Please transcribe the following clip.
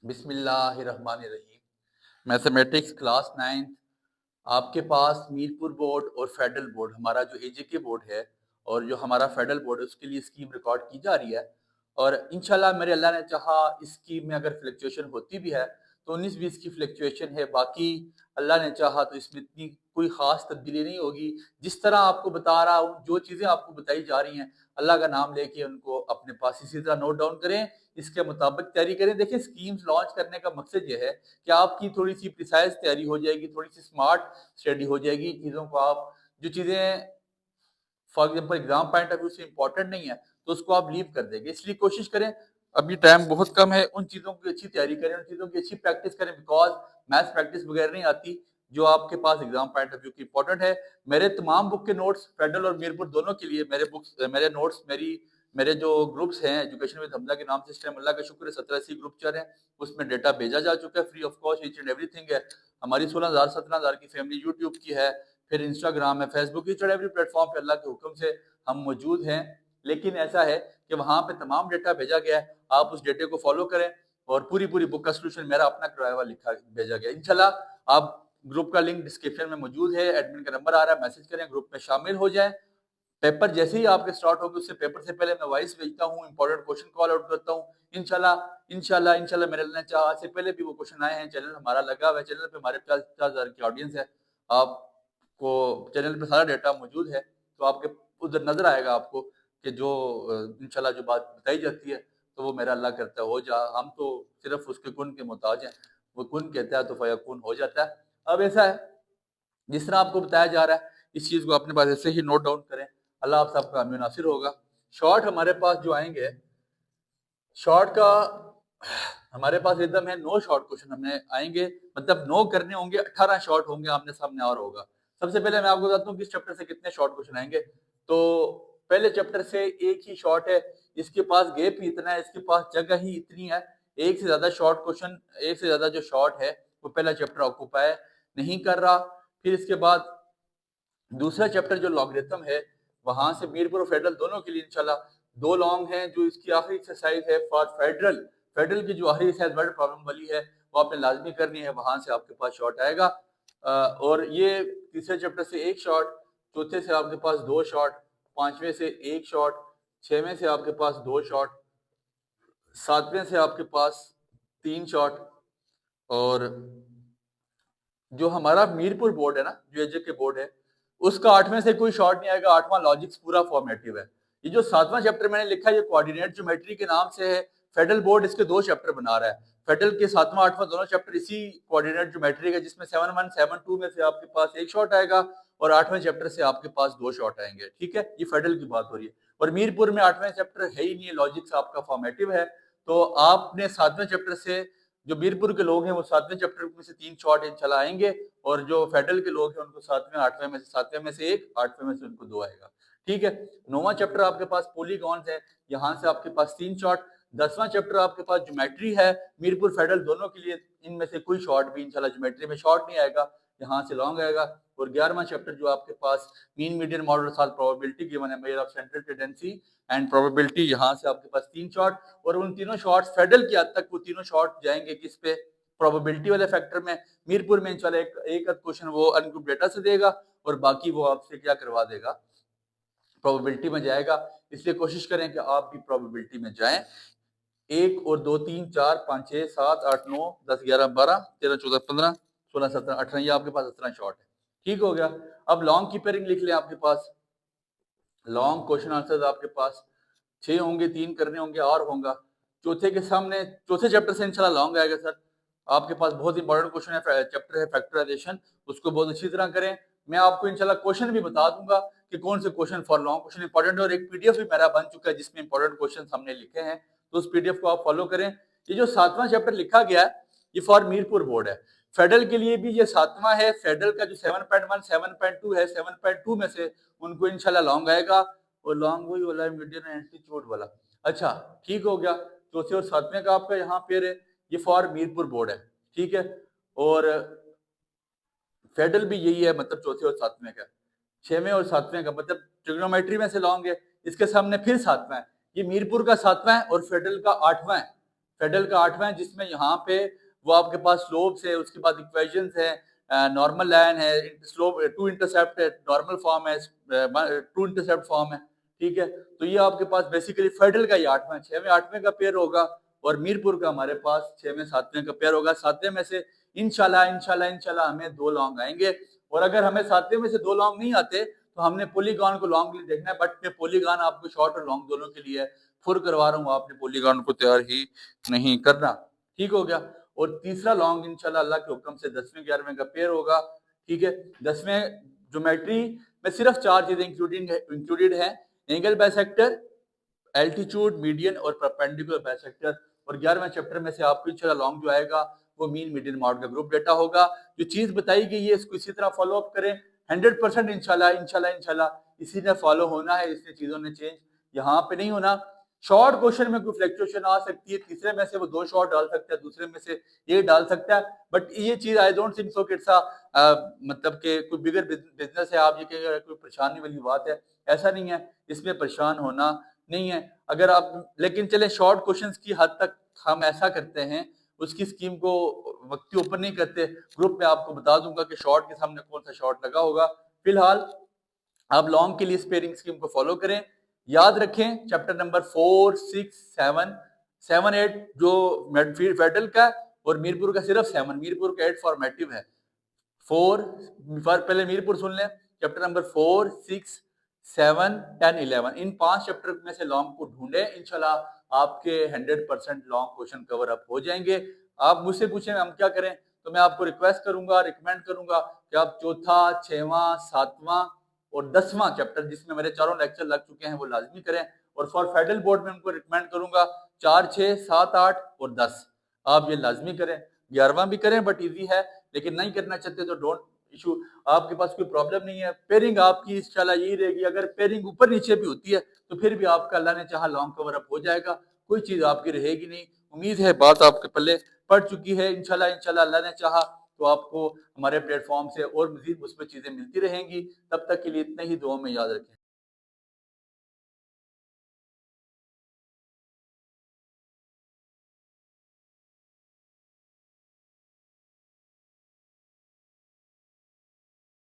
बिस्मिल्लाहिर्रहमानिर्रहीम। Mathematics class 9 आपके पास Mirpur board और फेडरल बोर्ड, हमारा जो एजेके बोर्ड है और जो हमारा फेडरल बोर्ड है, उसके लिए स्कीम रिकॉर्ड की जा रही है। और इंशाल्लाह मेरे अल्लाह ने चाहा इस स्कीम में अगर फ्लक्चुएशन होती भी है तो 19-20 की फ्लक्चुएशन है, बाकी अल्लाह ने चाहा तो इसमें इतनी कोई ख़ास तब्दीली नहीं होगी। जिस तरह आपको बता रहा हूँ, जो चीज़ें आपको बताई जा रही हैं, अल्लाह का नाम लेके उनको अपने पास इसी तरह नोट डाउन करें, इसके मुताबिक तैयारी करें। देखिए, स्कीम्स लॉन्च करने का मकसद ये है कि आपकी थोड़ी-सी प्रिसाइज़ तैयारी हो जाएगी, थोड़ी-सी स्मार्ट स्टडी हो जाएगी। चीज़ों को आप जो चीज़ें for example exam point of view से इंपॉर्टेंट नहीं है तो उसको आप लीव कर देंगे। इसलिए कोशिश करें, अभी टाइम बहुत कम है, उन चीज़ों की अच्छी तैयारी करें, उन चीज़ों की अच्छी प्रैक्टिस करें, बिकॉज मैथ्स प्रैक्टिस वगैरह नहीं आती जो आपके पास एग्जाम पॉइंट ऑफ व्यू की इंपॉर्टेंट है। मेरे तमाम बुक के नोट्स फेडरल और मीरपुर दोनों के लिए मेरे बुक्स, मेरे नोट्स, मेरे जो ग्रुप्स हैं एजुकेशन विद हमजा के नाम से, इस टाइम अल्लाह का शुक्र है 17-80 ग्रुप चल रहे हैं, उसमें डेटा भेजा जा चुका है free of cost, each and everything है। हमारी 16,000-17,000 की फैमिली यूट्यूब की है, फिर इंस्टाग्राम है, Facebook, each and every platform पे अल्लाह के हुक्म से हम मौजूद हैं। लेकिन ऐसा है कि वहां पे तमाम डेटा भेजा गया है, आप उस डेटे को फॉलो करें और पूरी पूरी बुक का सोल्यूशन मेरा अपना करवाया हुआ लिखा भेजा गया। इंशाल्लाह आप ग्रुप का लिंक डिस्क्रिप्शन में मौजूद है, एडमिन का नंबर आ रहा है, मैसेज करें, ग्रुप में शामिल हो जाएं। पेपर जैसे ही आपके स्टार्ट होंगे, उससे पेपर से पहले मैं वॉइस भेजता हूँ, इंपॉर्टेंट क्वेश्चन कॉल आउट करता हूँ। इंशाल्लाह इंशाल्लाह इंशाल्लाह मेरे अल्लाह ने चाहा से पहले भी वो क्वेश्चन आए हैं। चैनल हमारा लगा हुआ है, चैनल पे हमारे 50,000 की ऑडियंस है, आपको चैनल पे सारा डेटा मौजूद है, तो आपके उधर नजर आएगा आपको कि जो इंशाल्लाह जो बात बताई जाती है तो वो मेरा अल्लाह करता है हो जा। हम तो सिर्फ उसके कुन के मोहताज हैं, वो कुन कहता है तो फयाकुन हो जाता है। अब ऐसा है, जिस तरह आपको बताया जा रहा है, इस चीज को अपने पास ऐसे ही नोट डाउन करें, अल्लाह आप सबका हामी नासिर होगा। शॉर्ट हमारे पास जो आएंगे, शॉर्ट का हमारे पास एकदम है 9 शॉर्ट क्वेश्चन हमने आएंगे, मतलब 9 करने होंगे, 18 शॉर्ट होंगे आमने सामने और होगा। सबसे पहले मैं आपको बताता हूँ किस चैप्टर से कितने शॉर्ट क्वेश्चन आएंगे। तो पहले चैप्टर से एक ही शॉर्ट है, इसके पास गैप ही इतना है, इसके पास जगह ही इतनी है। एक से ज्यादा शॉर्ट क्वेश्चन, एक से ज्यादा जो शॉर्ट है वो पहला चैप्टर ऑक्यूपाई नहीं कर रहा। फिर इसके बाद दूसरा चैप्टर जो लॉगरिथम है, वहां से मीरपुर और फेडरल दोनों के लिए इंशाल्लाह 2 लॉन्ग हैं। जो इसकी आखिरी एक्सरसाइज है फॉर फेडरल, फेडरल की जो आखिरी एक्सरसाइज वर्ड प्रॉब्लम वाली है वो आपने लाजमी करनी है, वहां से आपके पास शॉर्ट आएगा। और ये तीसरे चैप्टर से एक शॉर्ट, चौथे से आपके पास 2 शॉर्ट, पांचवें से एक शॉर्ट, छवें से आपके पास 2 शॉर्ट, सातवें से आपके पास 3 शॉर्ट। और जो हमारा मीरपुर बोर्ड है ना, जो एजे के बोर्ड है, उसका 8वें से कोई शॉर्ट नहीं आएगा। 8वां लॉजिक्स पूरा फॉर्मेटिव है। ये जो 7वां चैप्टर मैंने लिखा है, ये कोऑर्डिनेट ज्योमेट्री के नाम से है। फेडरल बोर्ड इसके 2 चैप्टर बना रहा है। फेडरल के 7वां 8वां दोनों चैप्टर इसी कोऑर्डिनेट ज्योमेट्री का, जिसमें 7-1 7-2 में से आपके पास एक शॉर्ट आएगा और 8वें चैप्टर से आपके पास 2 शॉर्ट आएंगे। ठीक है, ये फेडरल की बात हो रही है। और मीरपुर में 8वें चैप्टर है ही नहीं है, लॉजिक्स आपका फॉर्मेटिव है। तो आपने 7वें चैप्टर से, जो मीरपुर के लोग हैं वो 7वें चैप्टर में से 3 शॉर्ट इंशाल्लाह आएंगे, और जो फेडरल के लोग हैं उनको 7वें 8वें में से, 7वें में से एक, 8वें में से उनको 2 आएगा। ठीक है। 9वां चैप्टर आपके पास पॉलीगॉन्स है, यहाँ से आपके पास 3 शॉर्ट। 10वां चैप्टर आपके पास ज्योमेट्री है, मीरपुर फेडरल दोनों के लिए, इनमें से कोई शॉर्ट भी इंशाल्लाह ज्योमेट्री में शॉर्ट नहीं आएगा, यहाँ से लॉन्ग आएगा। और 11वां चैप्टर जो आपके पास mean median model solve probability given है, measure of central tendency and probability, यहाँ से आपके पास 3 शॉर्ट। और उन तीनों शॉर्ट्स फेडरल की हद तक वो तीनों शॉर्ट जाएंगे किस पे, प्रोबेबिलिटी वाले फैक्टर में। मीरपुर में इंशाल्लाह एक क्वेश्चन वो अनग्रुप डेटा से देगा और बाकी वो आपसे क्या करवा देगा, प्रोबेबिलिटी में जाएगा। इसलिए कोशिश करें कि आप भी प्रोबेबिलिटी में जाएं। 1 और 2 3 4 5 6 7 8 9 10 11 12 13 14 15 16 17 18, ये आपके पास 17 शॉर्ट है। ठीक हो गया। अब लॉन्ग की पेयरिंग लिख लें, आपके पास लॉन्ग क्वेश्चन आंसर आपके पास 6 होंगे, 3 करने होंगे और होगा। चौथे के सामने, चौथे चैप्टर से इंशाल्लाह लॉन्ग आएगा सर। आपके पास बहुत इंपॉर्टेंट क्वेश्चन है, चैप्टर है फैक्टराइजेशन, उसको बहुत अच्छी तरह करें। मैं आपको इंशाल्लाह क्वेश्चन भी बता दूंगा कि कौन से question for long question important है, और एक पीडीएफ भी मेरा बन चुका है जिसमें इंपॉर्टेंट क्वेश्चन हमने लिखे हैं, तो उस पीडीएफ को आप फॉलो करें। ये जो 7वां चैप्टर लिखा गया है, ये फॉर मीरपुर बोर्ड है। फेडरल के लिए भी ये 7वां है। फेडरल का जो 7.1 7.2 है, 7.2 में से उनको इंशाल्लाह लॉन्ग आएगा, और लॉन्ग वही वाला मीडियन एंटीट्यूड वाला। अच्छा, ठीक हो गया। चौथे और 7वें का आपका यहाँ पेयर है, ये फॉर मीरपुर बोर्ड है। ठीक है। और फेडरल भी यही है, मतलब चौथे और 7वें का। 6वें और 7वें का मतलब ट्रिग्नोमेट्री में से लॉन्ग है, इसके सामने फिर 7वां है। ये मीरपुर का 7वां है और फेडरल का 8वां है। फेडरल का 8वां है, जिसमें यहाँ पे वो आपके पास स्लोप्स है, उसके बाद इक्वेशंस है, नॉर्मल लाइन है, स्लोप टू इंटरसेप्ट है, नॉर्मल फॉर्म है, टू इंटरसेप्ट फॉर्म है, ठीक है। तो ये आपके पास बेसिकली फेडरल का ही 8वां, 6वें 8वें का पेयर होगा, और मीरपुर का हमारे पास 6वें 7वें का पेयर होगा। 7वें में से इंशाल्लाह हमें 2 लॉन्ग आएंगे, और अगर हमें 7वें में से 2 लॉन्ग नहीं आते तो हमने पॉलीगॉन को लॉन्ग के लिए देखना है, बट मैं पॉलीगॉन आपको शॉर्ट और लॉन्ग दोनों के लिए फुर करवा रहा हूँ, आपने पॉलीगॉन को तैयार ही नहीं करना, ठीक हो गया। और तीसरा लॉन्ग इंशाल्लाह अल्लाह के हुक्म से 10वें 11वें का पेयर होगा, ठीक है। 10वें ज्योमेट्री में सिर्फ 4 चीजें इंक्लूडेड है, एंगल बाइसेक्टर, एल्टीट्यूड, मीडियन और परपेंडिकुलर बाइसेक्टर। और 11वें चैप्टर में से आपको इंशाल्लाह लॉन्ग जो आएगा वो मीन मीडियन मॉड का ग्रुप डेटा होगा। जो चीज बताई गई है इसको इसी तरह फॉलो अप करें, 100% इंशाल्लाह इसी ने फॉलो होना है, इसने चीजों ने चेंज यहाँ पे नहीं होना। शॉर्ट क्वेश्चन में कोई फ्लक्चुएशन आ सकती है, तीसरे में से वो 2 शॉर्ट डाल सकता है, दूसरे में से ये डाल सकता है, बट ये चीज आई डोंट थिंक सो कि इट्स मतलब कि कोई बिगर बिजनेस है, आप ये कहेंगे कोई परेशानी वाली बात है, ऐसा नहीं है, इसमें परेशान होना नहीं है। अगर आप लेकिन चले शॉर्ट क्वेश्चंस की हद तक हम ऐसा करते हैं, उसकी स्कीम को वक्ती ऊपर नहीं करते, ग्रुप में आपको बता दूंगा कि शॉर्ट के सामने कौन सा शॉर्ट लगा होगा। फिलहाल आप लॉन्ग के लिए स्पेयरिंग स्कीम को फॉलो करें, याद रखें चैप्टर नंबर 4, 6, 7, 7, 8 जो फेडरल का और मीरपुर का सिर्फ 7, मीरपुर का 8 फॉर्मेटिव है। 4 पहले मीरपुर सुन लें, चैप्टर नंबर 4, 6, 7, 10, 11 इन 5 चैप्टर में से लॉन्ग को ढूंढे, इंशाल्लाह आपके 100% लॉन्ग क्वेश्चन कवर अप हो जाएंगे। आप मुझसे पूछें हम क्या करें, तो मैं आपको रिक्वेस्ट करूंगा, रिकमेंड करूंगा कि आप चौथा, 6वां, 7वां और 10वां चैप्टर जिसमें मेरे चारों लेक्चर लग चुके हैं वो लाजमी करें। और फॉर फेडरल बोर्ड में उनको रिकमेंड करूंगा 4, 6, 7, 8 और 10 आप ये लाजमी करें। 11वां भी करें बट इजी है, लेकिन नहीं करना चाहते तो डोंट इशू, आपके पास कोई प्रॉब्लम नहीं है। पेयरिंग आपकी इंशाल्लाह यही रहेगी, अगर पेयरिंग ऊपर नीचे भी होती है तो फिर भी आपका अल्लाह ने चाहा लॉन्ग कवर अप हो जाएगा, कोई चीज आपकी रहेगी नहीं। उम्मीद है बात आपके पल्ले पड़ चुकी है। इंशाल्लाह अल्लाह ने चाहा तो आपको हमारे प्लेटफॉर्म से और मजीद मुस्बत चीजें मिलती रहेंगी। तब तक के लिए इतने ही दुआ में याद रखें।